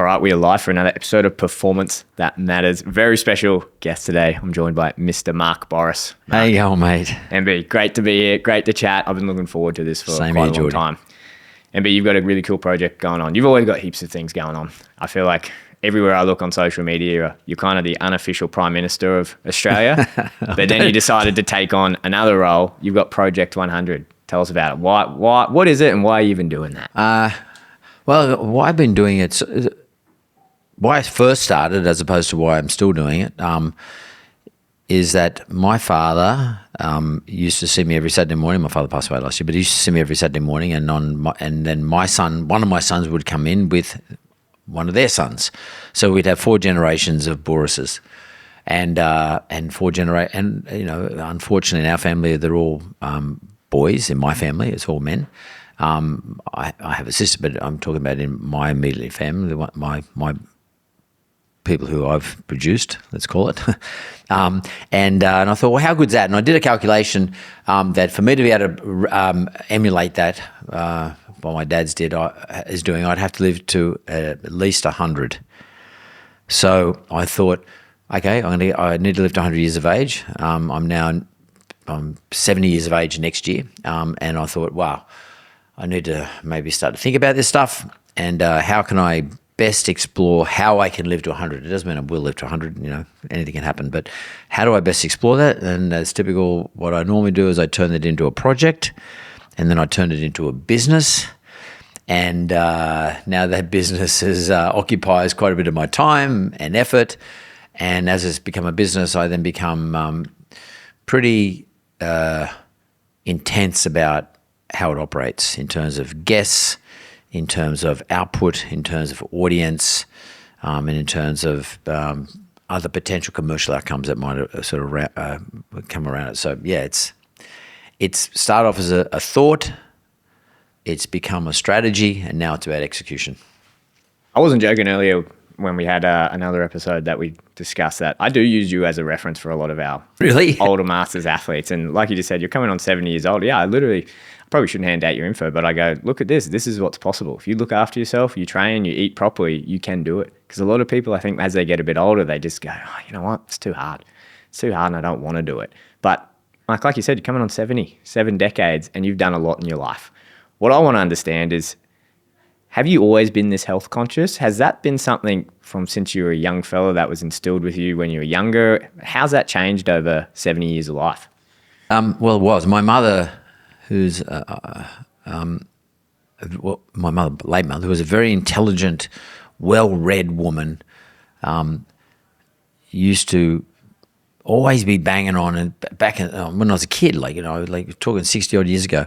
right, we are live for another episode of Performance That Matters. Very special guest today. I'm joined by Mr. Mark Bouris. How you going, mate? MB, great to be here. Great to chat. I've been looking forward to this for quite a long time. MB, you've got a really cool project going on. You've always got heaps of things going on. I feel like everywhere I look on social media, you're kind of the unofficial Prime Minister of Australia. But then you decided to take on another role. You've got Project 100. Tell us about it. What is it, and why are you even doing that? Well, why I've been doing it, why I first started as opposed to why I'm still doing it, is that my father used to see me every Saturday morning. My father passed away last year, but he used to see me every Saturday morning, and then one of my sons would come in with one of their sons. So we'd have 4 generations of Bourises, and unfortunately in our family they're all boys. In my family, it's all men. I have a sister, but I'm talking about in my immediate family, my people who I've produced, let's call it. And I thought, well, how good's that? And I did a calculation that for me to be able to emulate that, what my dad's is doing, I'd have to live to at least 100. So I thought, okay, I need to live to 100 years of age. I'm 70 years of age next year, and I thought, wow, I need to maybe start to think about this stuff, and how can I best explore how I can live to 100. It doesn't mean I will live to 100, anything can happen, but how do I best explore that? And as typical, what I normally do is I turn it into a project, and then I turn it into a business. And now that business occupies quite a bit of my time and effort, and as it's become a business, I then become pretty intense about how it operates in terms of guests, in terms of output, in terms of audience, and in terms of other potential commercial outcomes that might sort of come around it. So yeah, it's started off as a thought, it's become a strategy, and now it's about execution. I wasn't joking earlier when we had another episode that we discussed that I do use you as a reference for a lot of our older masters athletes. And like you just said, you're coming on 70 years old. Yeah, I probably shouldn't hand out your info, but I go, look at this. This is what's possible. If you look after yourself, you train, you eat properly, you can do it. Because a lot of people, I think, as they get a bit older, they just go, oh, you know what? It's too hard. It's too hard and I don't want to do it. But like you said, you're coming on 7 decades, and you've done a lot in your life. What I want to understand is, have you always been this health conscious? Has that been something from since you were a young fella that was instilled with you when you were younger? How's that changed over 70 years of life? Well, it was. My mother, who's my mother, late mother, who was a very intelligent, well-read woman, used to always be banging on, and when I was a kid, like talking 60 odd years ago,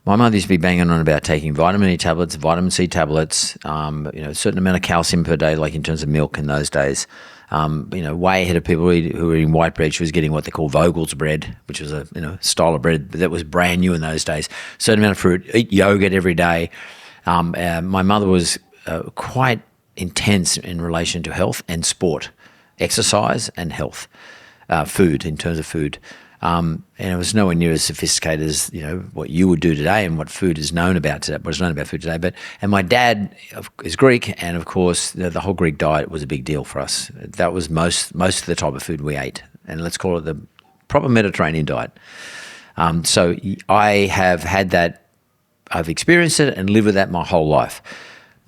my mother used to be banging on about taking vitamin E tablets, vitamin C tablets, a certain amount of calcium per day, like in terms of milk in those days. Way ahead of people who were eating white bread. She was getting what they call Vogel's bread, which was a style of bread that was brand new in those days. Certain amount of fruit, eat yogurt every day. My mother was quite intense in relation to health and sport, exercise and health. Food, in terms of food. And it was nowhere near as sophisticated as, what you would do today and what food is known about today, what is known about food today. And my dad is Greek, and of course the whole Greek diet was a big deal for us. That was most of the type of food we ate, and let's call it the proper Mediterranean diet. So I have had that, I've experienced it and lived with that my whole life.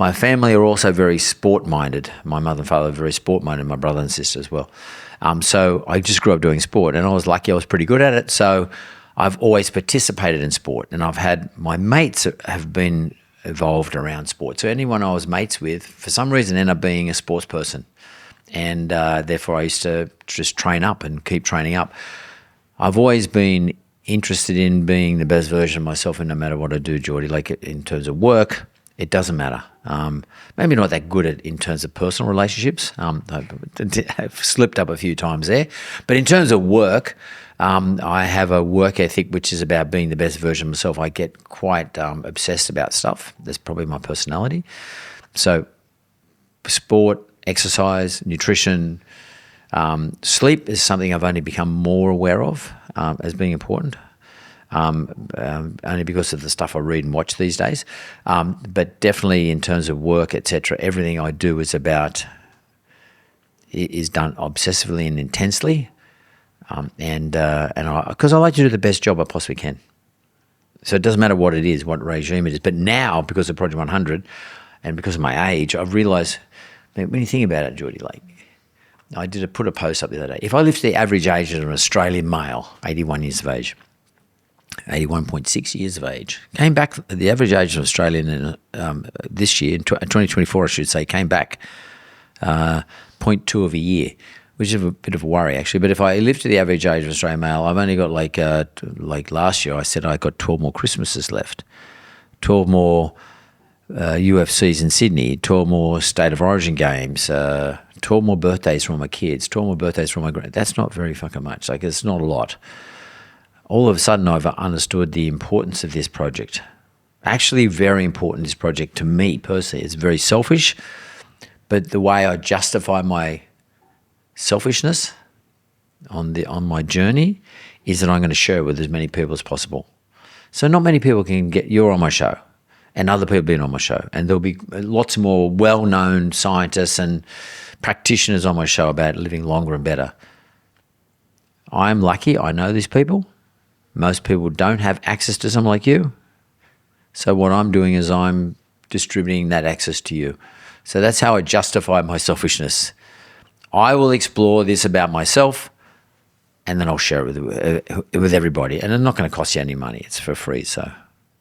My family are also very sport-minded. My mother and father are very sport-minded, my brother and sister as well. So I just grew up doing sport, and I was lucky I was pretty good at it. So I've always participated in sport, and I've had my mates have been evolved around sport. So anyone I was mates with, for some reason, ended up being a sports person. And therefore I used to just train up and keep training up. I've always been interested in being the best version of myself, and no matter what I do, Geordie, like in terms of work, it doesn't matter. Maybe not that good in terms of personal relationships. I've slipped up a few times there. But in terms of work, I have a work ethic which is about being the best version of myself. I get quite obsessed about stuff. That's probably my personality. So sport, exercise, nutrition, sleep is something I've only become more aware of as being important. only because of the stuff I read and watch these days. But definitely in terms of work, etc., everything I do is done obsessively and intensely, and because I like to do the best job I possibly can. So it doesn't matter what it is, what regime it is. But now, because of Project 100 and because of my age, I've realised, when you think about it, Geordie, like I put a post up the other day. If I lift the average age of an Australian male, 81 years of age, 81.6 years of age, came back, the average age of an Australian this year, in 2024 I should say, came back 0.2 of a year, which is a bit of a worry actually. But if I lifted the average age of an Australian male, I've only got like last year I said I got 12 more Christmases left, 12 more UFCs in Sydney, 12 more State of Origin games, 12 more birthdays for all my kids, 12 more birthdays for all my grand. That's not very fucking much. Like, it's not a lot. All of a sudden, I've understood the importance of this project. Actually, very important, this project to me personally. It's very selfish, but the way I justify my selfishness on my journey is that I'm going to share it with as many people as possible. So not many people can get, you're on my show and other people being on my show, and there'll be lots more well-known scientists and practitioners on my show about living longer and better. I'm lucky, I know these people. Most people don't have access to someone like you. So what I'm doing is I'm distributing that access to you. So that's how I justify my selfishness. I will explore this about myself, and then I'll share it with everybody. And it's not going to cost you any money. It's for free. So,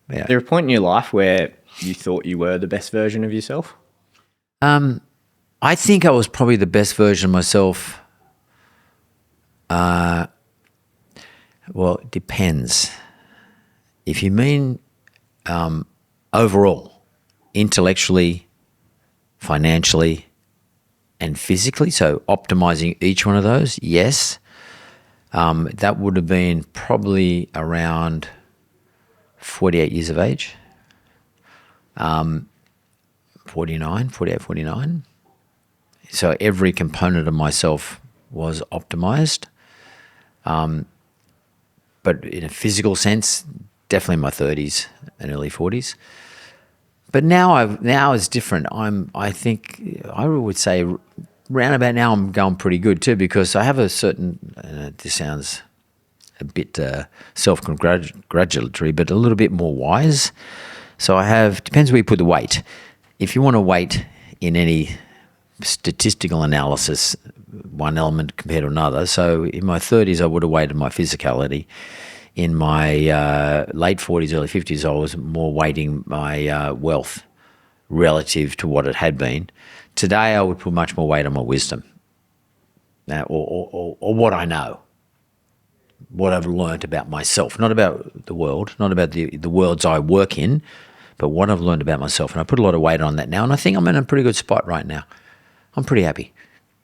yeah. Is there a point in your life where you thought you were the best version of yourself? I think I was probably the best version of myself. Well, it depends. If you mean overall, intellectually, financially, and physically, so optimizing each one of those, yes. That would have been probably around 48 years of age. 48, 49. So every component of myself was optimized. But in a physical sense, definitely in my 30s and early 40s. But now it's different. I think I would say round about now I'm going pretty good too, because I have a certain, this sounds a bit self-congratulatory, but a little bit more wise. So depends where you put the weight. If you want to weight in any statistical analysis, one element compared to another. So in my 30s, I would have weighted my physicality. In my late 40s, early 50s, I was more weighting my wealth relative to what it had been. Today, I would put much more weight on my wisdom, or what I know, what I've learned about myself, not about the world, not about the worlds I work in, but what I've learned about myself. And I put a lot of weight on that now, and I think I'm in a pretty good spot right now. I'm pretty happy.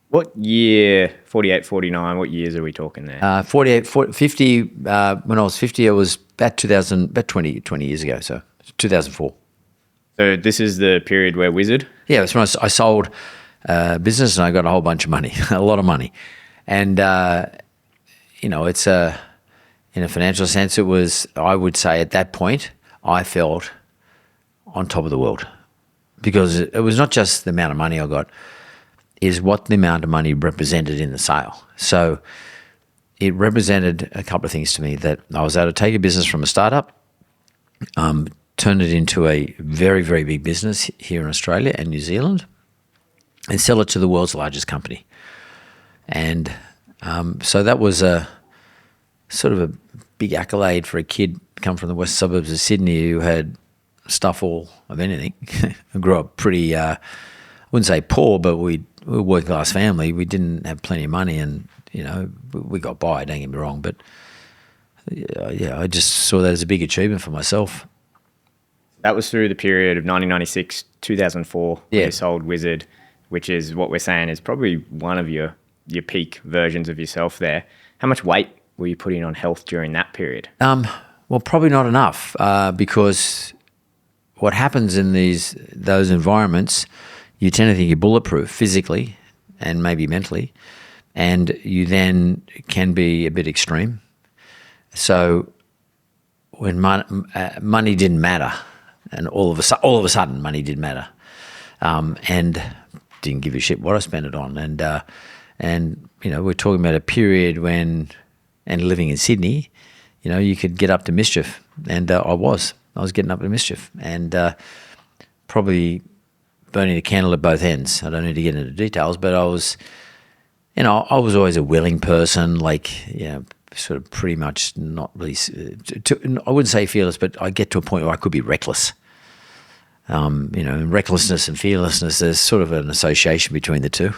What year, 48, 49, what years are we talking there? 48, 50, when I was 50, it was about 20, 20 years ago, so 2004. So this is the period where Wizard? Yeah, it was when I sold business and I got a whole bunch of money, a lot of money. And, it's in a financial sense, it was, I would say at that point, I felt on top of the world, because it was not just the amount of money I got, is what the amount of money represented in the sale. So it represented a couple of things to me, that I was able to take a business from a startup, turn it into a very, very big business here in Australia and New Zealand, and sell it to the world's largest company. And so that was a sort of a big accolade for a kid come from the west suburbs of Sydney who had stuff all of anything. I grew up pretty, I wouldn't say poor, but we were a working class family. We didn't have plenty of money, and we got by, don't get me wrong, but I just saw that as a big achievement for myself. That was through the period of 1996, 2004, when you sold Wizard, which is what we're saying is probably one of your peak versions of yourself there. How much weight were you putting on health during that period? Well, probably not enough, because what happens in those environments, you tend to think you're bulletproof physically and maybe mentally, and you then can be a bit extreme. So when money didn't matter, and all of a sudden money did matter, and didn't give a shit what I spent it on, and we're talking about a period when, and living in Sydney, you could get up to mischief, and I was getting up to mischief, and probably burning the candle at both ends. I don't need to get into details, but I was always a willing person, sort of pretty much not really, I wouldn't say fearless, but I get to a point where I could be reckless. Recklessness and fearlessness, there's sort of an association between the two.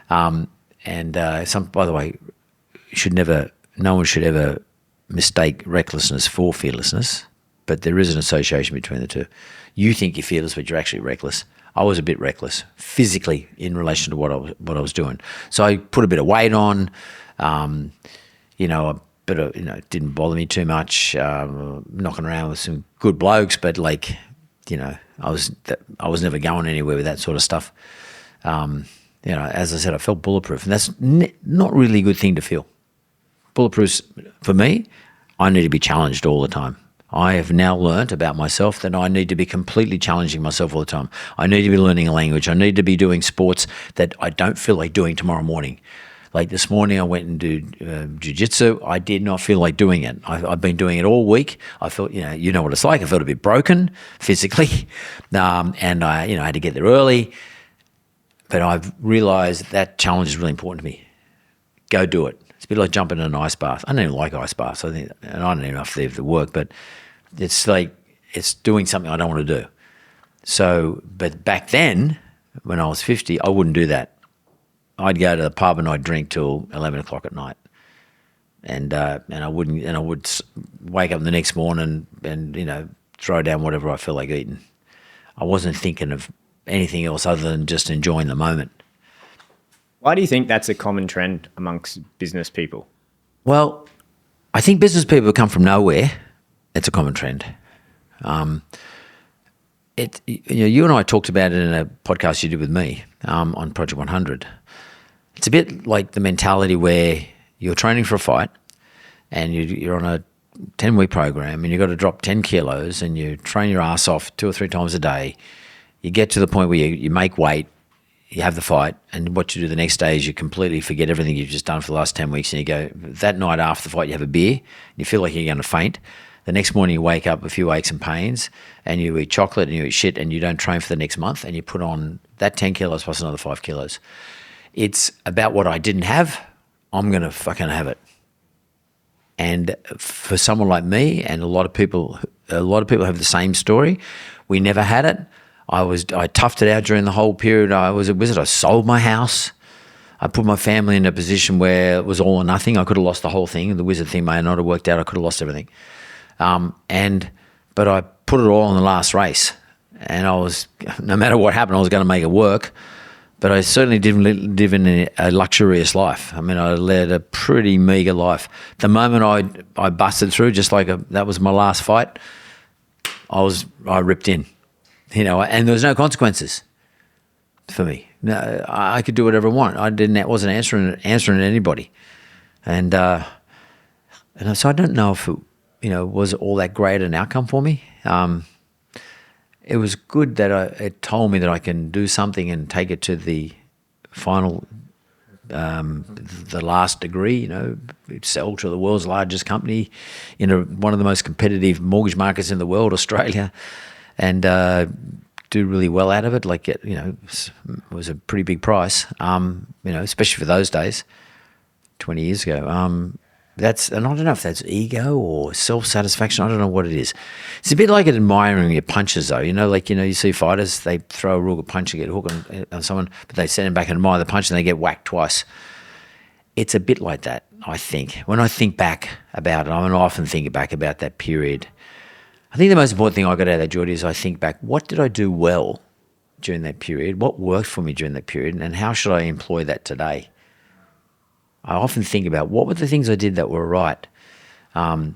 By the way, no one should ever mistake recklessness for fearlessness, but there is an association between the two. You think you're fearless, but you're actually reckless. I was a bit reckless physically in relation to what I was doing. So I put a bit of weight on, it didn't bother me too much, knocking around with some good blokes, but I was never going anywhere with that sort of stuff. As I said, I felt bulletproof, and that's not really a good thing to feel. Bulletproof, for me, I need to be challenged all the time. I have now learnt about myself that I need to be completely challenging myself all the time. I need to be learning a language. I need to be doing sports that I don't feel like doing tomorrow morning. Like this morning, I went and did jiu-jitsu. I did not feel like doing it. I've been doing it all week. I felt, you know what it's like. I felt a bit broken physically, and I had to get there early. But I've realised that challenge is really important to me. Go do it. It's a bit like jumping in an ice bath. I don't even like ice baths. And I don't even know if they work, but it's like it's doing something I don't want to do. So, but back then, when I was 50, I wouldn't do that. I'd go to the pub and I'd drink till 11 o'clock at night, and I would wake up the next morning and throw down whatever I feel like eating. I wasn't thinking of anything else other than just enjoying the moment. Why do you think that's a common trend amongst business people? Well, I think business people who come from nowhere, it's a common trend. You and I talked about it in a podcast you did with me on Project 100. It's a bit like the mentality where you're training for a fight and you're on a 10-week program and you've got to drop 10 kilos and you train your ass off 2 or 3 times a day. You get to the point where you make weight, you have the fight, and what you do the next day is you completely forget everything you've just done for the last 10 weeks, and you go, that night after the fight you have a beer, and you feel like you're going to faint. The next morning you wake up with a few aches and pains, and you eat chocolate and you eat shit, and you don't train for the next month, and you put on that 10 kilos plus another 5 kilos. It's about what I didn't have, I'm going to fucking have it. And for someone like me, and a lot of people have the same story. We never had it. I toughed it out during the whole period. I was a wizard. I sold my house. I put my family in a position where it was all or nothing. I could have lost the whole thing. The wizard thing may not have worked out. I could have lost everything. But I put it all in the last race, and no matter what happened, I was going to make it work. But I certainly didn't live in a luxurious life. I mean, I led a pretty meager life. The moment I busted through, just like that was my last fight, I ripped in, and there was no consequences for me. No, I could do whatever I want. I wasn't answering anybody, and so I don't know if it was all that great an outcome for me. It was good that it told me that I can do something and take it to the final, the last degree. Sell to the world's largest company in one of the most competitive mortgage markets in the world, Australia, and do really well out of it. It was a pretty big price. Especially for those days, 20 years ago. And I don't know if that's ego or self-satisfaction. I don't know what it is. It's a bit like admiring your punches, though. You see fighters, they throw a real good punch and get hooked on someone, but they stand back and admire the punch and they get whacked twice. It's a bit like that, I think. When I think back about it, I often think back about that period. I think the most important thing I got out of that, Geordie, is I think back, what did I do well during that period? What worked for me during that period? And how should I employ that today? I often think about what were the things I did that were right. Plenty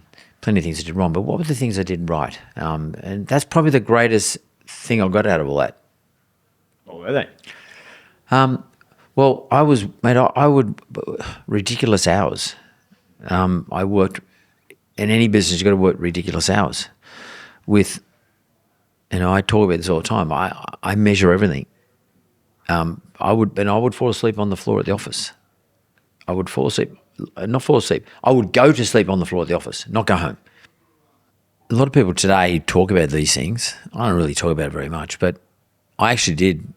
of things I did wrong, but what were the things I did right? And that's probably the greatest thing I got out of all that. What were they? Well, I would ridiculous hours. I worked in any business, you've got to work ridiculous hours. I talk about this all the time. I measure everything. I would fall asleep on the floor at the office. I would not fall asleep. I would go to sleep on the floor at the office, not go home. A lot of people today talk about these things. I don't really talk about it very much, but I actually did,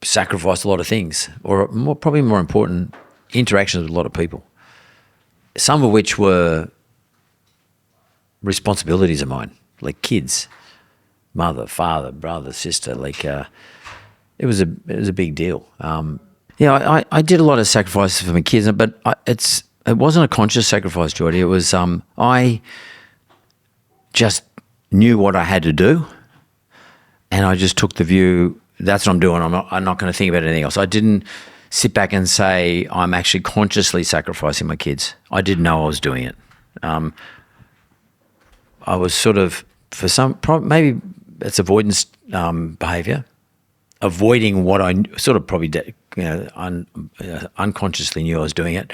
sacrifice a lot of things, or probably more important, interactions with a lot of people. Some of which were responsibilities of mine, like kids, mother, father, brother, sister. It was a big deal. I did a lot of sacrifices for my kids, but it wasn't a conscious sacrifice, Geordie. It was I just knew what I had to do, and I just took the view, that's what I'm doing. I'm not going to think about anything else. I didn't sit back and say I'm actually consciously sacrificing my kids. I didn't know I was doing it. I was sort of, maybe it's avoidance behaviour, avoiding what I sort of probably unconsciously knew I was doing it,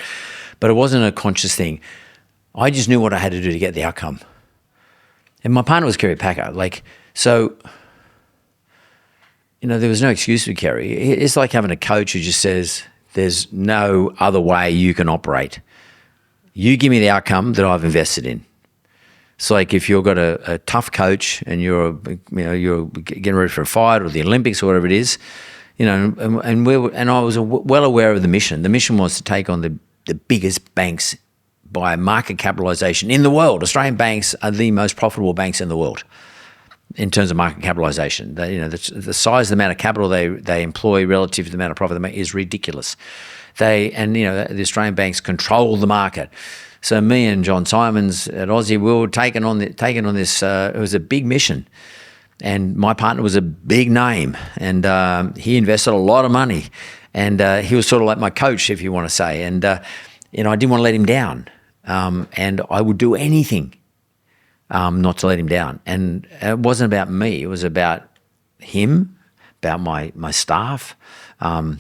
but it wasn't a conscious thing. I just knew what I had to do to get the outcome. And my partner was Kerry Packer, there was no excuse for Kerry. It's like having a coach who just says, there's no other way you can operate. You give me the outcome that I've invested in. It's like if you've got a tough coach and you're getting ready for a fight or the Olympics or whatever it is, and I was well aware of the mission. The mission was to take on the biggest banks by market capitalisation in the world. Australian banks are the most profitable banks in the world in terms of market capitalisation. The size, the amount of capital they employ relative to the amount of profit they make is ridiculous. The Australian banks control the market. So me and John Simons at Aussie, we were taking on this. It was a big mission, and my partner was a big name, and he invested a lot of money, and he was sort of like my coach, if you want to say. And I didn't want to let him down, and I would do anything not to let him down. And it wasn't about me; it was about him, about my staff. So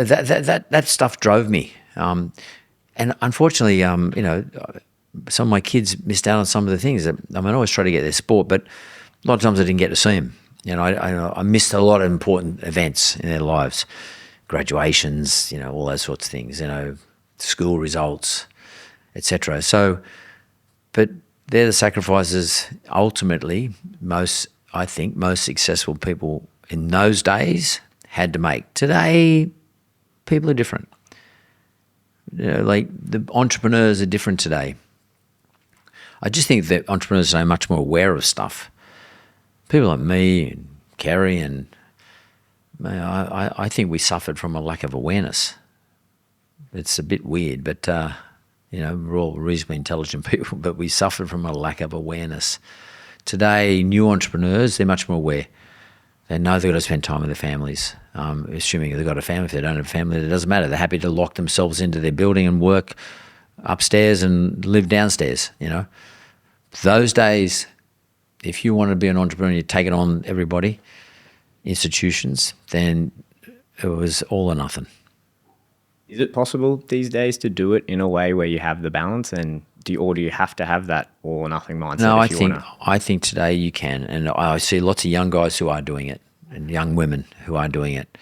that stuff drove me. And unfortunately, some of my kids missed out on some of the things. I always try to get their sport, but a lot of times I didn't get to see them. I missed a lot of important events in their lives, graduations, all those sorts of things, school results, etc. So, but they're the sacrifices ultimately most successful people in those days had to make. Today, people are different. The entrepreneurs are different today. I just think that entrepreneurs are much more aware of stuff. People like me and Kerry and I think we suffered from a lack of awareness. It's a bit weird, but we're all reasonably intelligent people, but we suffered from a lack of awareness. Today, new entrepreneurs, they're much more aware. They know they've got to spend time with their families. Assuming they've got a family. If they don't have a family, it doesn't matter. They're happy to lock themselves into their building and work upstairs and live downstairs, Those days, if you want to be an entrepreneur, you take it on everybody, institutions, then it was all or nothing. Is it possible these days to do it in a way where you have the balance, and do you have to have that all or nothing mindset? No, I think today you can, and I see lots of young guys who are doing it, and young women who are doing it.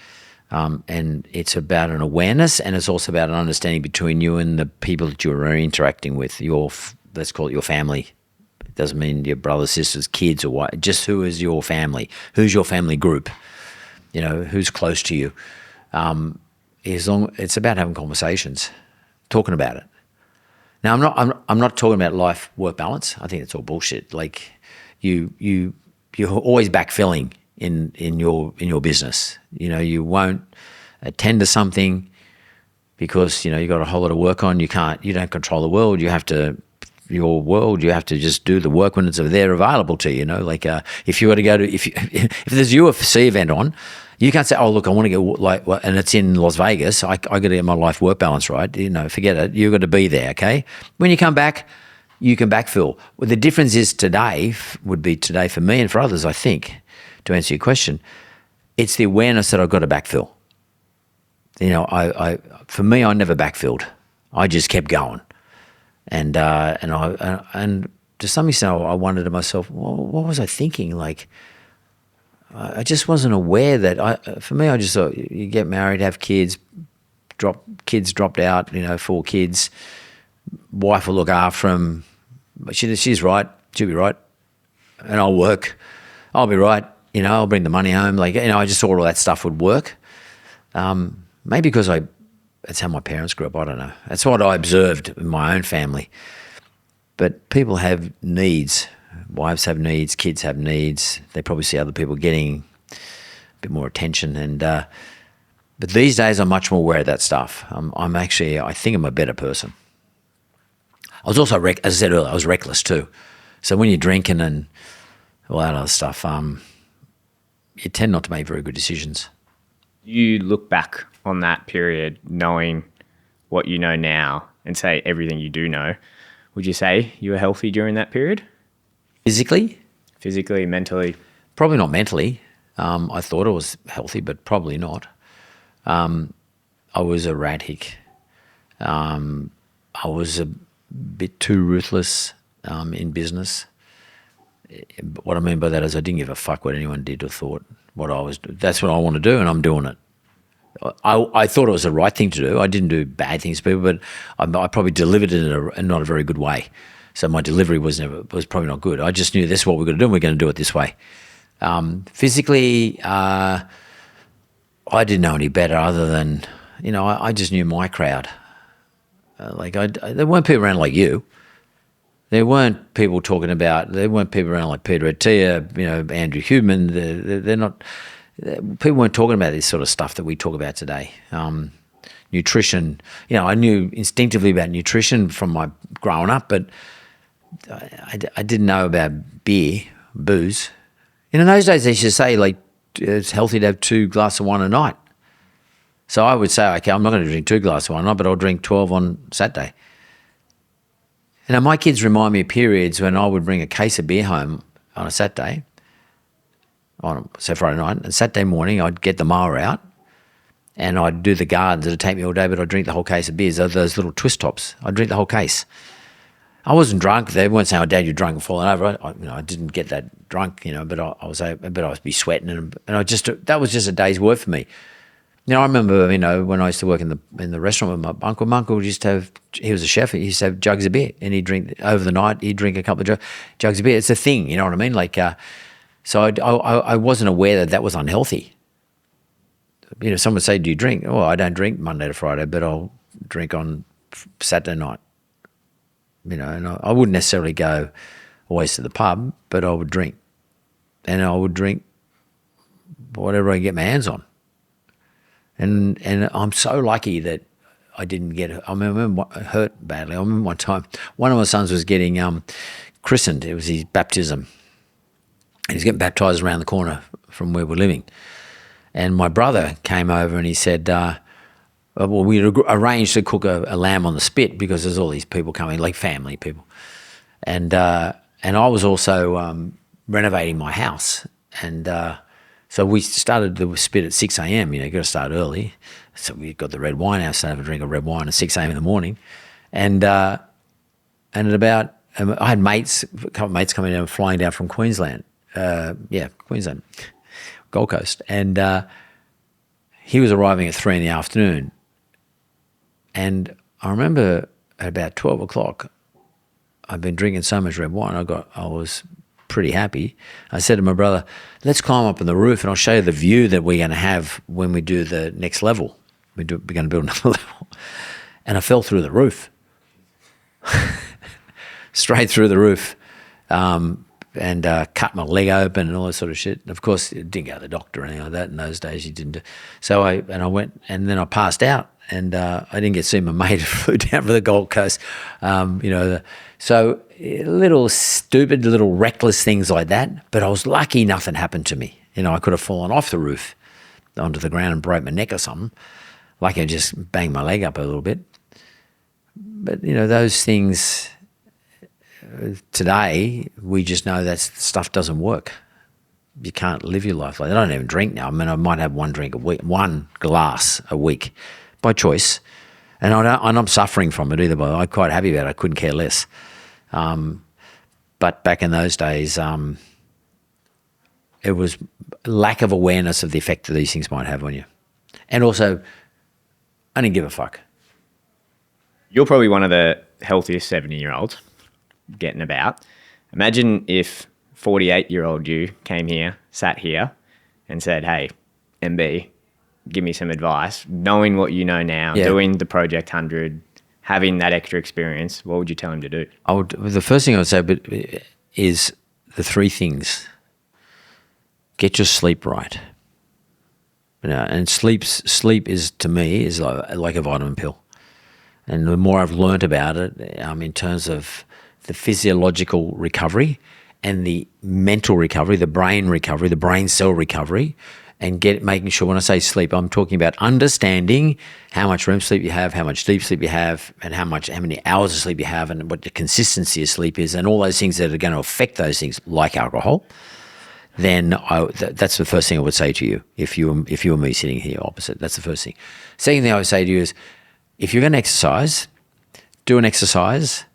And it's about an awareness, and it's also about an understanding between you and the people that you're interacting with. Let's call it your family. It doesn't mean your brothers, sisters, kids, or what. Just who is your family? Who's your family group? Who's close to you? It's about having conversations, talking about it. Now, I'm not talking about life-work balance. I think it's all bullshit. Like you're always backfilling in your business. You won't attend to something because you've got a whole lot of work on. You don't control the world. You have to just do the work when it's there available to you. If you were to go to if there's a UFC event on, you can't say, oh look, I want to get and it's in Las Vegas. I got to get my life work balance right. Forget it. You've got to be there. Okay. When you come back, you can backfill. Well, the difference is today for me and for others, I think, to answer your question, it's the awareness that I've got to backfill. For me, I never backfilled. I just kept going. And to some extent, I wondered to myself, well, what was I thinking? Like, I just wasn't aware that for me, I just thought you get married, have kids, dropped out, 4 kids, wife will look after them. She's right, she'll be right. And I'll work, I'll be right, I'll bring the money home. Like, I just thought all that stuff would work. Maybe because that's how my parents grew up, I don't know. That's what I observed in my own family. But people have needs. Wives have needs, kids have needs. They probably see other people getting a bit more attention. But these days I'm much more aware of that stuff. I think I'm a better person. I was also, as I said earlier, I was reckless too. So when you're drinking and all that other stuff, you tend not to make very good decisions. You look back on that period knowing what you know now and say everything you do know. Would you say you were healthy during that period? Physically? Physically, mentally? Probably not mentally. I thought I was healthy, but probably not. I was erratic. I was a bit too ruthless in business. What I mean by that is I didn't give a fuck what anyone did or thought. That's what I want to do, and I'm doing it. I thought it was the right thing to do. I didn't do bad things to people, but I probably delivered it in not a very good way. So my delivery was probably not good. I just knew this is what we're going to do, and we're going to do it this way. Physically, I didn't know any better other than, I just knew my crowd. There weren't people around like you. There weren't people around like Peter Attia, Andrew Huberman. They're not. People weren't talking about this sort of stuff that we talk about today. Nutrition, I knew instinctively about nutrition from my growing up, but I didn't know about booze. In those days, they used to say, like, it's healthy to have 2 glasses of wine a night. So I would say, okay, I'm not going to drink 2 glasses of wine a night, but I'll drink 12 on Saturday. My kids remind me of periods when I would bring a case of beer home on a Saturday, say Friday night, and Saturday morning I'd get the mower out and I'd do the gardens. It'd take me all day, but I'd drink the whole case of beers, those little twist tops. I'd drink the whole case. I wasn't drunk. They weren't saying, "Oh, Dad, you're drunk and falling over." I didn't get that drunk, but I was be sweating, and that was just a day's work for me. I remember, when I used to work in the restaurant with my uncle. My uncle he was a chef. He used to have jugs of beer, and he'd drink over the night. He'd drink a couple of jugs of beer. It's a thing, you know what I mean? Like, so I wasn't aware that was unhealthy. Someone would say, "Do you drink?" "Oh, I don't drink Monday to Friday, but I'll drink on Saturday night." And I wouldn't necessarily go always to the pub, but I would drink. And I would drink whatever I could get my hands on. And I'm so lucky that I didn't get hurt. I remember hurt badly. I remember one time, one of my sons was getting christened. It was his baptism. And he's getting baptised around the corner from where we're living. And my brother came over and he said, well, we arranged to cook a lamb on the spit because there's all these people coming, like family people. And I was also renovating my house. And so we started the spit at 6 a.m. You got to start early. So we got the red wine out, started to drink a red wine at 6 a.m. in the morning. And at about, I had a couple of mates coming down, flying down from Queensland. Queensland, Gold Coast. And he was arriving at 3 in the afternoon. And I remember at about 12 o'clock, I'd been drinking so much red wine, I was pretty happy. I said to my brother, let's climb up on the roof and I'll show you the view that we're going to have when we do the next level. We're going to build another level. And I fell through the roof. Straight through the roof. And cut my leg open and all that sort of shit. And of course, it didn't go to the doctor or anything like that. In those days, you didn't. So I went, and then I passed out, and I didn't get to see my mate who flew down from the Gold Coast. So little stupid, little reckless things like that. But I was lucky nothing happened to me. I could have fallen off the roof onto the ground and broke my neck or something. Like I just banged my leg up a little bit. But those things. Today, we just know that stuff doesn't work. You can't live your life like that. I don't even drink now. I mean, I might have one glass a week by choice. And I'm not suffering from it either, but I'm quite happy about it. I couldn't care less. But back in those days, it was lack of awareness of the effect that these things might have on you. And also, I didn't give a fuck. You're probably one of the healthiest 70-year-olds getting about. Imagine if 48-year-old you came here, sat here, and said, hey, MB, give me some advice. Knowing what you know now, doing the Project 100, having that extra experience, what would you tell him to do? The first thing I would say is the three things. Get your sleep right. And sleep is, to me, is like a vitamin pill. And the more I've learnt about it, in terms of the physiological recovery and the mental recovery, the brain cell recovery, and making sure, when I say sleep, I'm talking about understanding how much REM sleep you have, how much deep sleep you have, and how many hours of sleep you have, and what the consistency of sleep is, and all those things that are going to affect those things, like alcohol. Then that's the first thing I would say to you if you were me sitting here opposite. That's the first thing. Second thing I would say to you is, if you're going to exercise, do an exercise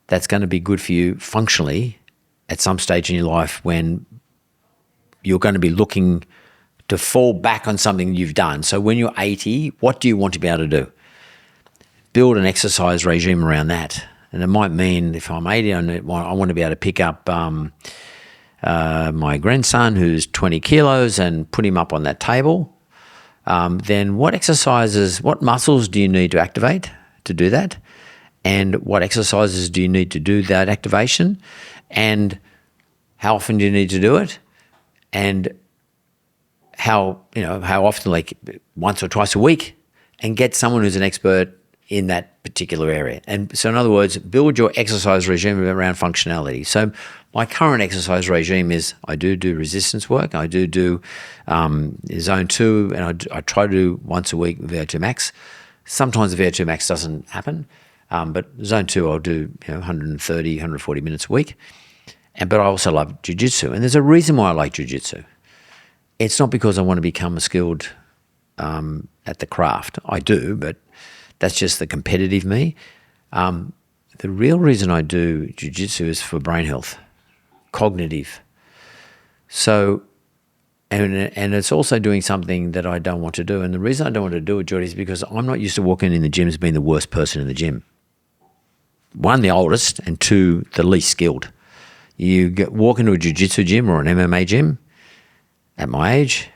that's going to be good for you functionally at some stage in your life when you're going to be looking to fall back on something you've done. So when you're 80, what do you want to be able to do? Build an exercise regime around that. And it might mean if I'm 80, I want to be able to pick up my grandson who's 20 kilos and put him up on that table. Then what muscles do you need to activate to do that? And what exercises do you need to do that activation? And how often do you need to do it? And how often, like once or twice a week, and get someone who's an expert in that particular area. And so in other words, build your exercise regime around functionality. So my current exercise regime is I do resistance work. I do zone 2, and I try to do once a week VO2 max. Sometimes the VO2 max doesn't happen, but zone 2 I'll do 130, 140 minutes a week. But I also love jiu-jitsu. And there's a reason why I like jiu-jitsu. It's not because I want to become a skilled at the craft. I do, but that's just the competitive me. The real reason I do jiu-jitsu is for brain health, cognitive. So, and it's also doing something that I don't want to do. And the reason I don't want to do it, Jordy, is because I'm not used to walking in the gym as being the worst person in the gym. 1, the oldest, and 2, the least skilled. You walk into a jiu-jitsu gym or an MMA gym at my age,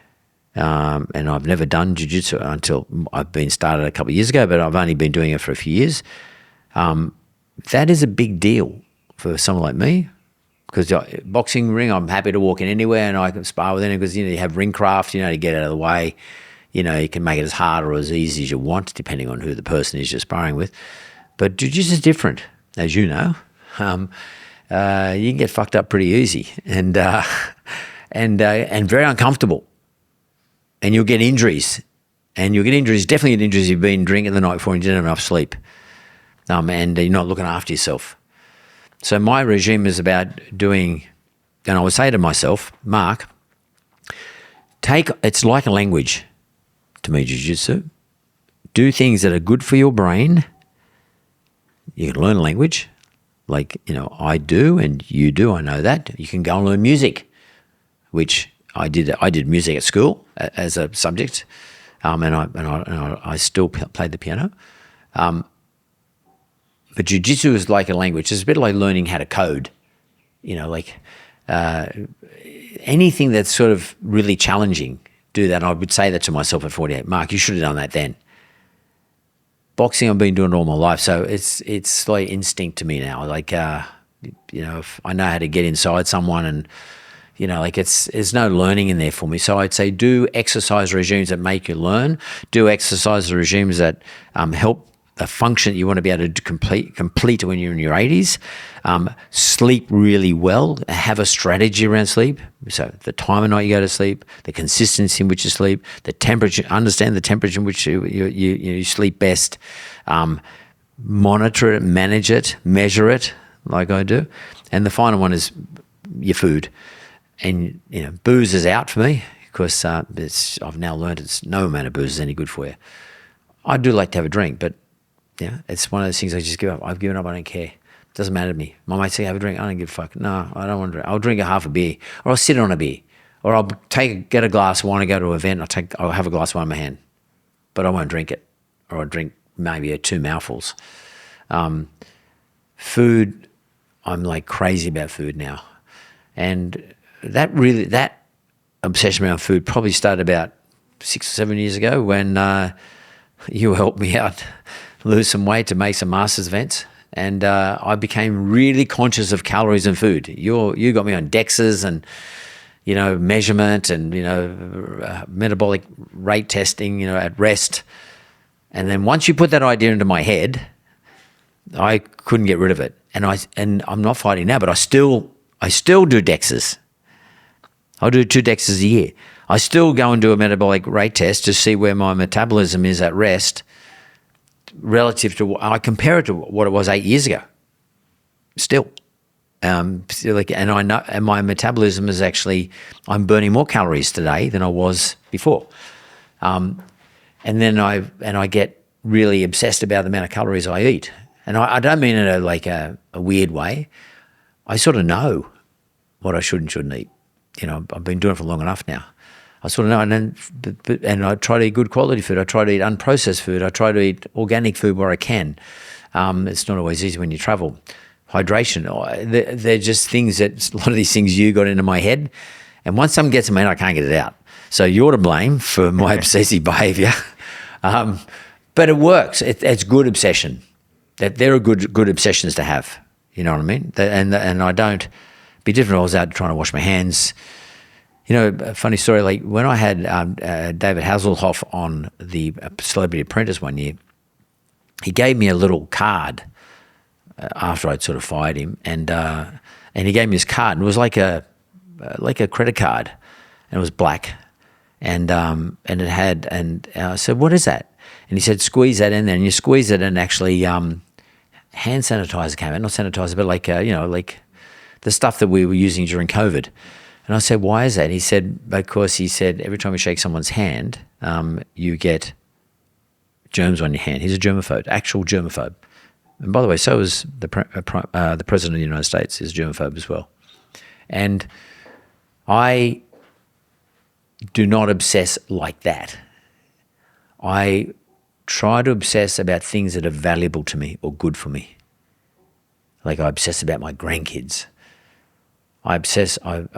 and I've never done jiu-jitsu until I've been started a couple of years ago, but I've only been doing it for a few years. That is a big deal for someone like me, because boxing ring, I'm happy to walk in anywhere and I can spar with anyone because you have ring craft, to get out of the way. You can make it as hard or as easy as you want, depending on who the person is you're sparring with. But jiu-jitsu is different, as you know. You can get fucked up pretty easy and very uncomfortable. And you'll get injuries. And you'll get injuries, definitely get injuries if you've been drinking the night before and you didn't have enough sleep. And you're not looking after yourself. So my regime is about doing, and I would say to myself, Mark, it's like a language to me, jiu-jitsu. Do things that are good for your brain. You can learn a language. Like, I do and you do, I know that. You can go and learn music, which I did. I did music at school as a subject, and I still played the piano. But jiu-jitsu is like a language. It's a bit like learning how to code. Anything that's sort of really challenging, do that. I would say that to myself at 48. Mark, you should have done that then. Boxing, I've been doing it all my life, so it's like instinct to me now. Like, if I know how to get inside someone, and there's no learning in there for me. So I'd say do exercise regimes that make you learn. Do exercise regimes that help the function that you want to be able to complete when you're in your 80s. Sleep really well. Have a strategy around sleep. So the time of night you go to sleep, the consistency in which you sleep, the temperature. Understand the temperature in which you sleep best. Monitor it, manage it, measure it, like I do. And the final one is your food. And booze is out for me because I've now learned no amount of booze is any good for you. I do like to have a drink, but Yeah, it's one of those things I just give up. I've given up. I don't care. It doesn't matter to me. My mate say, have a drink. I don't give a fuck. No, I don't want to drink. I'll drink a half a beer, or I'll sit on a beer, or I'll get a glass of wine and go to an event. I'll have a glass of wine in my hand, but I won't drink it, or I'll drink maybe 2 mouthfuls. Food, I'm like crazy about food now, and that obsession around food probably started about 6 or 7 years ago when you helped me out lose some weight to make some masters events. And I became really conscious of calories and food. You got me on DEXAs and, measurement and, metabolic rate testing, at rest. And then once you put that idea into my head, I couldn't get rid of it. And I'm not fighting now, but I still do DEXAs. I'll do 2 DEXAs a year. I still go and do a metabolic rate test to see where my metabolism is at rest relative to, I compare it to what it was 8 years ago. Still. And I know, and my metabolism is actually, I'm burning more calories today than I was before. And then I get really obsessed about the amount of calories I eat. And I don't mean in a weird way. I sort of know what I should and shouldn't eat. I've been doing it for long enough now. I sort of know, and I try to eat good quality food. I try to eat unprocessed food. I try to eat organic food where I can. It's not always easy when you travel. Hydration, they're just things that, a lot of these things you got into my head, and once something gets in my head, I can't get it out. So you're to blame for my obsessive behaviour. But it works. It's good obsession. There are good obsessions to have. You know what I mean? And I don't, be different. I was out trying to wash my hands. A funny story, like when I had David Hasselhoff on the Celebrity Apprentice one year, he gave me a little card after I'd sort of fired him, and he gave me this card, and it was like a credit card, and it was black, and it had, and I said, what is that? And he said, squeeze that in there, and you squeeze it, and actually hand sanitizer came out, not sanitizer, but like the stuff that we were using during COVID. And I said, why is that? He said, because he said, every time you shake someone's hand, you get germs on your hand. He's a germaphobe, actual germaphobe. And by the way, so is the President of the United States is a germaphobe as well. And I do not obsess like that. I try to obsess about things that are valuable to me or good for me. Like I obsess about my grandkids. I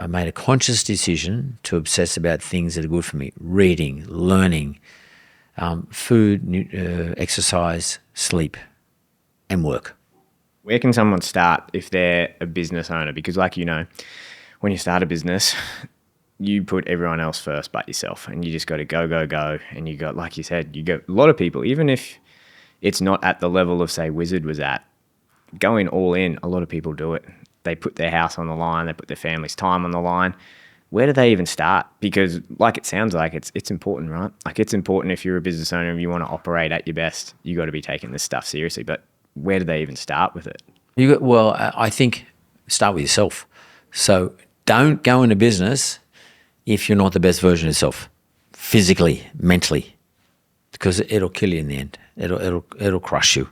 made a conscious decision to obsess about things that are good for me. Reading, learning, food, exercise, sleep, and work. Where can someone start if they're a business owner? Because when you start a business, you put everyone else first but yourself, and you just got to go. And you got, like you said, a lot of people, even if it's not at the level of, say, Wizard was at, going all in, a lot of people do it. They put their house on the line. They put their family's time on the line. Where do they even start? Because like it sounds like it's important, right? Like it's important if you're a business owner and you want to operate at your best, you got to be taking this stuff seriously. But where do they even start with it? I think start with yourself. So don't go into business if you're not the best version of yourself, physically, mentally, because it'll kill you in the end. It'll crush you.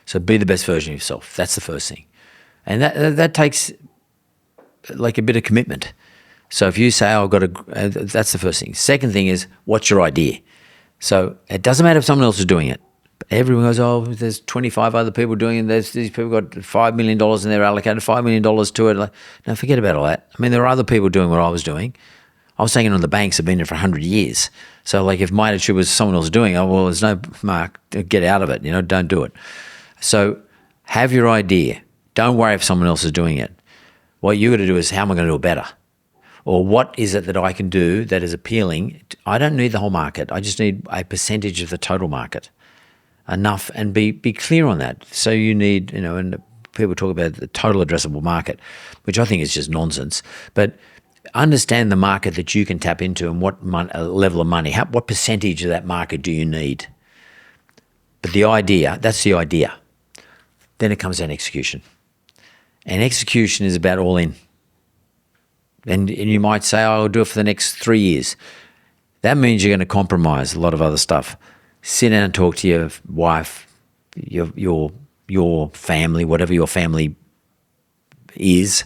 So be the best version of yourself. That's the first thing. And that takes like a bit of commitment. So if you say, that's the first thing. Second thing is, what's your idea? So it doesn't matter if someone else is doing it. Everyone goes, there's 25 other people doing it. These people got $5 million in their allocated, $5 million to it. No, forget about all that. I mean, there are other people doing what I was doing. I was taking on the banks have been there for 100 years. So like if my attitude was someone else doing it, well, there's no, Mark, get out of it. Don't do it. So have your idea. Don't worry if someone else is doing it. What you got to do is, how am I going to do it better? Or what is it that I can do that is appealing? I don't need the whole market. I just need a percentage of the total market. Enough, and be clear on that. So you need, and people talk about the total addressable market, which I think is just nonsense. But understand the market that you can tap into and what level of money, what percentage of that market do you need? But the idea, that's the idea. Then it comes down to execution. And execution is about all in. And you might say, I'll do it for the next 3 years. That means you're going to compromise a lot of other stuff. Sit down and talk to your wife, your family, whatever your family is.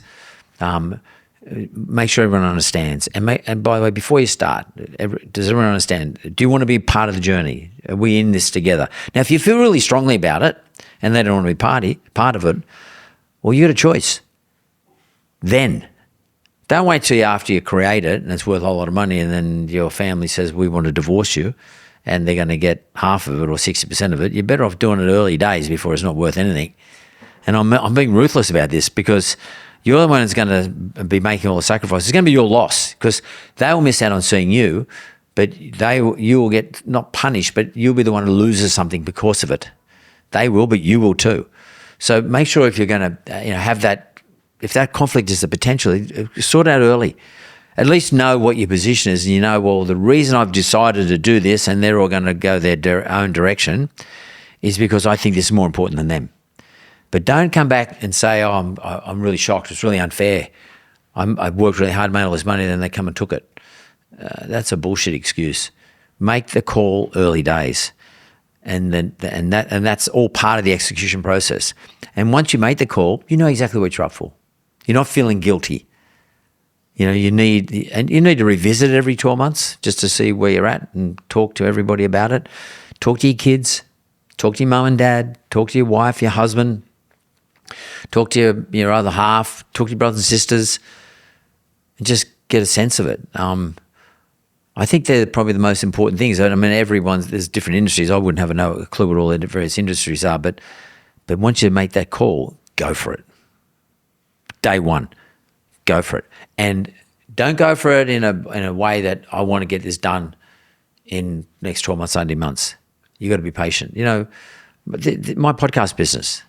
Make sure everyone understands. And by the way, before you start, does everyone understand? Do you want to be part of the journey? Are we in this together? Now, if you feel really strongly about it and they don't want to be part of it, well, you got a choice. Then, don't wait till after you create it and it's worth a whole lot of money and then your family says, we want to divorce you and they're going to get half of it or 60% of it. You're better off doing it early days before it's not worth anything. And I'm being ruthless about this because you're the one that's going to be making all the sacrifices. It's going to be your loss because they will miss out on seeing you, but you will get not punished, but you'll be the one who loses something because of it. They will, but you will too. So make sure if you're going to have that, if that conflict is the potential, sort it out early. At least know what your position is, and you know, well, the reason I've decided to do this, and they're all going to go their own direction, is because I think this is more important than them. But don't come back and say, oh, I'm really shocked. It's really unfair. I've worked really hard, made all this money, then they come and took it. That's a bullshit excuse. Make the call early days, and that's all part of the execution process. And once you make the call, you know exactly what you're up for. You're not feeling guilty. You need to revisit it every 12 months just to see where you're at and talk to everybody about it. Talk to your kids. Talk to your mum and dad. Talk to your wife, your husband. Talk to your other half. Talk to your brothers and sisters. And just get a sense of it. I think they're probably the most important things. I mean, there's different industries. I wouldn't have a clue what all the various industries are. But once you make that call, go for it. Day one, go for it. And don't go for it in a way that I want to get this done in next 12 months, 18 months. You got to be patient. My podcast business,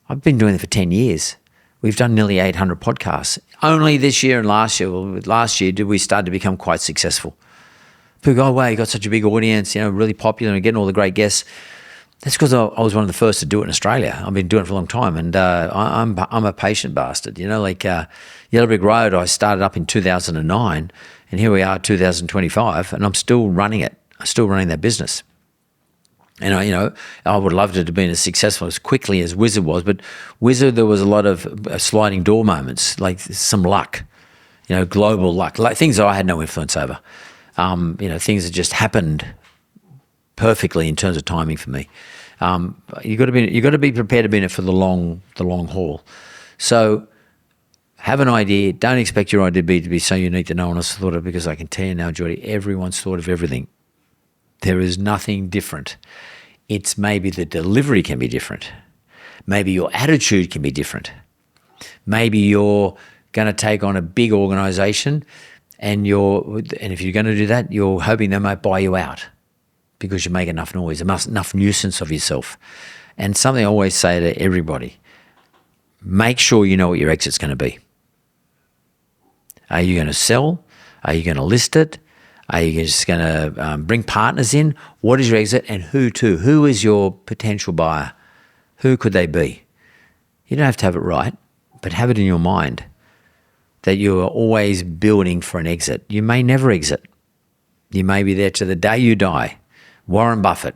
I've been doing it for 10 years. We've done nearly 800 podcasts. Only this year and last year did we start to become quite successful. People go, oh, wow, you got such a big audience, really popular and getting all the great guests. That's because I was one of the first to do it in Australia. I've been doing it for a long time, and I'm a patient bastard. Yellow Brick Road, I started up in 2009, and here we are, 2025, and I'm still running it. I'm still running that business. And I would love to have been as successful as quickly as Wizard was, but Wizard, there was a lot of sliding door moments, like some luck, global luck, like things that I had no influence over. Things that just happened perfectly in terms of timing for me. You got to be prepared to be in it for the long haul. So have an idea. Don't expect your idea to be so unique that no one else thought of, because I can tell you now, Jordy, everyone's thought of everything. There is nothing different. It's maybe the delivery can be different. Maybe your attitude can be different. Maybe you're going to take on a big organization and if you're going to do that, you're hoping they might buy you out because you make enough noise, enough nuisance of yourself. And something I always say to everybody, make sure you know what your exit's going to be. Are you going to sell? Are you going to list it? Are you just going to bring partners in? What is your exit, and who to? Who is your potential buyer? Who could they be? You don't have to have it right, but have it in your mind that you are always building for an exit. You may never exit. You may be there to the day you die. Warren Buffett.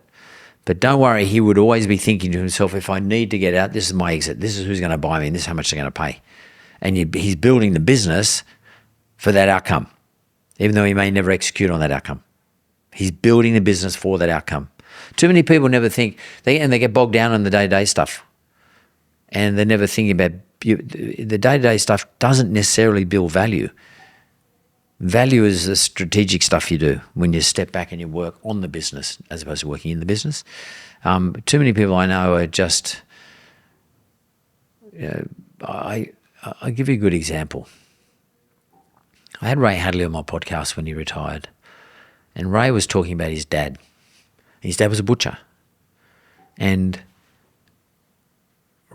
But don't worry, he would always be thinking to himself, if I need to get out, this is my exit. This is who's going to buy me, and this is how much they're going to pay. And he's building the business for that outcome, even though he may never execute on that outcome. He's building the business for that outcome. Too many people never think, they get bogged down on the day-to-day stuff. And they're never thinking about, the day-to-day stuff doesn't necessarily build value. Value is the strategic stuff you do when you step back and you work on the business as opposed to working in the business. Too many people I know are just, I'll give you a good example. I had Ray Hadley on my podcast when he retired, and Ray was talking about his dad. His dad was a butcher, and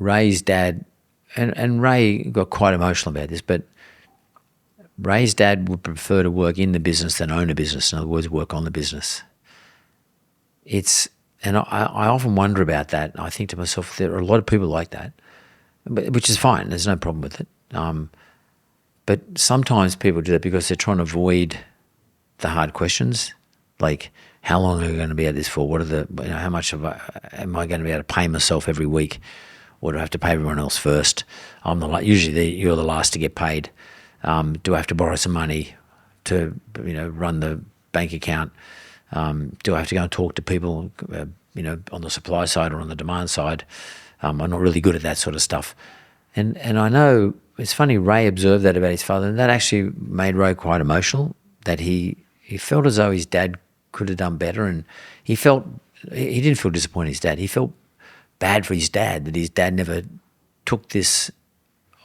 Ray's dad, and Ray got quite emotional about this, but Ray's dad would prefer to work in the business than own a business. In other words, work on the business. And I often wonder about that. I think to myself, there are a lot of people like that, which is fine. There's no problem with it. But sometimes people do that because they're trying to avoid the hard questions. Like, how long are we going to be at this for? What are the, how much am I going to be able to pay myself every week? Or do I have to pay everyone else first? Usually you're the last to get paid. Do I have to borrow some money to, run the bank account? Do I have to go and talk to people, on the supply side or on the demand side? I'm not really good at that sort of stuff. And I know, it's funny, Ray observed that about his father, and that actually made Ray quite emotional, that he felt as though his dad could have done better, and he didn't feel disappointed in his dad. He felt bad for his dad, that his dad never took this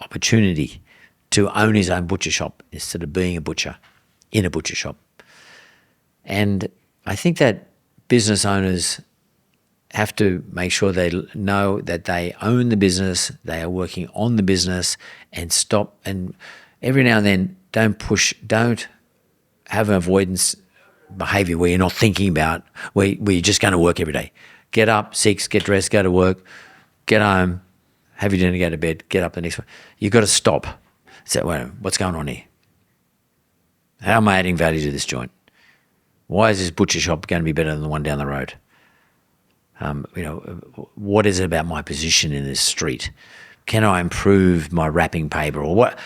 opportunity to own his own butcher shop instead of being a butcher in a butcher shop. And I think that business owners have to make sure they know that they own the business, they are working on the business, and stop. And every now and then, don't have an avoidance behavior where you're not thinking about, where you're just going to work every day. Get up, 6, get dressed, go to work, get home, have your dinner, go to bed, get up the next one. You've got to stop. Say, wait, what's going on here? How am I adding value to this joint? Why is this butcher shop going to be better than the one down the road? What is it about my position in this street? Can I improve my wrapping paper, or what?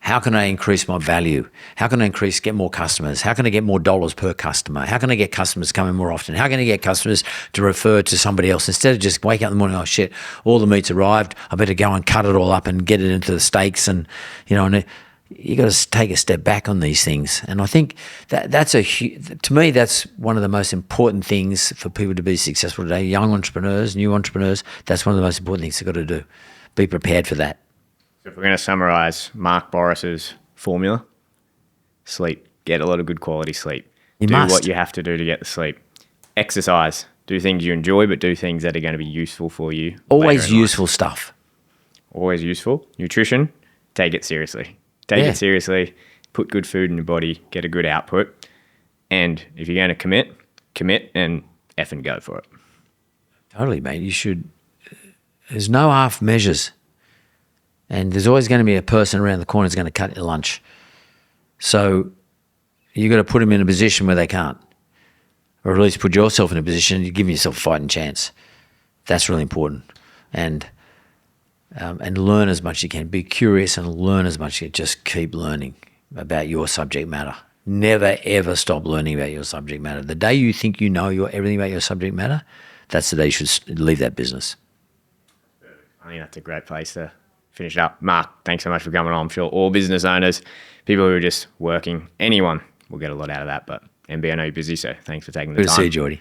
How can I increase my value? How can I get more customers? How can I get more dollars per customer? How can I get customers coming more often? How can I get customers to refer to somebody else instead of just wake up in the morning, oh shit, all the meat's arrived, I better go and cut it all up and get it into the steaks, and you got to take a step back on these things. And I think to me, that's one of the most important things for people to be successful today. Young entrepreneurs, new entrepreneurs, that's one of the most important things they've got to do. Be prepared for that. So if we're going to summarize Mark Bouris's formula, sleep. Get a lot of good quality sleep. Do what you have to do to get the sleep. Exercise. Do things you enjoy, but do things that are going to be useful for you. Always useful stuff. Always useful. Nutrition. Take it seriously. Take it seriously. Put good food in your body. Get a good output. And if you're going to commit and effing go for it. Totally, mate. You should. There's no half measures. And there's always going to be a person around the corner who's going to cut your lunch. So you got to put them in a position where they can't. Or at least put yourself in a position, you give yourself a fighting chance. That's really important. And learn as much as you can. Be curious and learn as much as you can. Just keep learning about your subject matter. Never, ever stop learning about your subject matter. The day you think you know everything about your subject matter, that's the day you should leave that business. I think that's a great place to finish it up. Mark, thanks so much for coming on. I'm sure all business owners, people who are just working, anyone will get a lot out of that. But MB, I know you're busy, so thanks for taking the time. Good to see you, Jordy.